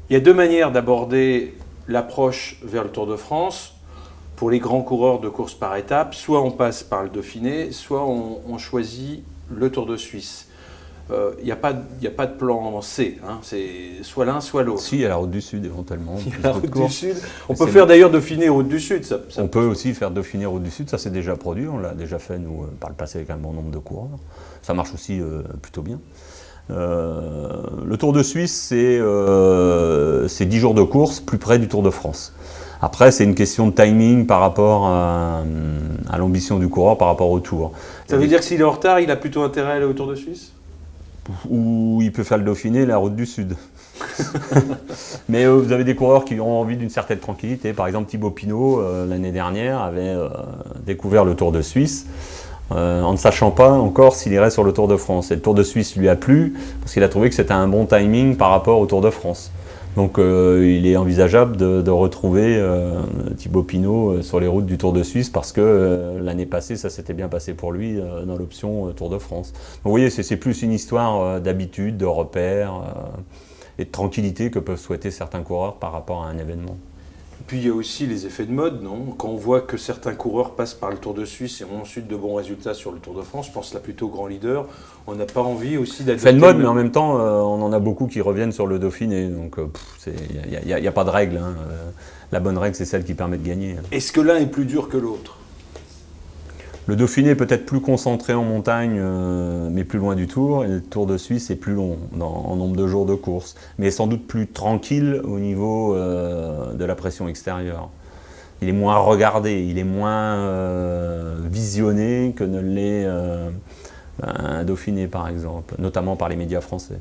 Il y a deux manières d'aborder l'approche vers le Tour de France. Pour les grands coureurs de course par étapes, soit on passe par le Dauphiné, soit on choisit le Tour de Suisse. Il n'y a pas de plan C, hein. C'est soit l'un, soit l'autre. Si, il y a la Route du Sud éventuellement. Il y a la Route du Sud. On peut faire d'ailleurs Dauphiné Route du Sud. On peut aussi faire Dauphiné Route du Sud, ça c'est déjà produit, on l'a déjà fait nous par le passé avec un bon nombre de coureurs. Ça marche aussi plutôt bien. Le Tour de Suisse, c'est 10 jours de course plus près du Tour de France. Après, c'est une question de timing par rapport à l'ambition du coureur, par rapport au Tour. Ça veut dire que s'il est en retard, il a plutôt intérêt à aller au Tour de Suisse ? Ou il peut faire le Dauphiné et la Route du Sud. Mais vous avez des coureurs qui ont envie d'une certaine tranquillité. Par exemple, Thibaut Pinot, l'année dernière, avait découvert le Tour de Suisse en ne sachant pas encore s'il irait sur le Tour de France. Et le Tour de Suisse lui a plu parce qu'il a trouvé que c'était un bon timing par rapport au Tour de France. Donc il est envisageable de retrouver Thibaut Pinot sur les routes du Tour de Suisse parce que l'année passée, ça s'était bien passé pour lui dans l'option Tour de France. Donc vous voyez, c'est plus une histoire d'habitude, de repères et de tranquillité que peuvent souhaiter certains coureurs par rapport à un événement. Puis il y a aussi les effets de mode, non ? Quand on voit que certains coureurs passent par le Tour de Suisse et ont ensuite de bons résultats sur le Tour de France, je pense là plutôt aux grands leaders, on n'a pas envie aussi d'adopter... Effet de mode, mais en même temps, on en a beaucoup qui reviennent sur le Dauphiné, donc il n'y a pas de règle. Hein. La bonne règle, c'est celle qui permet de gagner. Est-ce que l'un est plus dur que l'autre ? Le Dauphiné est peut-être plus concentré en montagne, mais plus loin du Tour. Et le Tour de Suisse est plus long en nombre de jours de course, mais sans doute plus tranquille au niveau de la pression extérieure. Il est moins regardé, il est moins visionné que ne l'est un Dauphiné, par exemple, notamment par les médias français.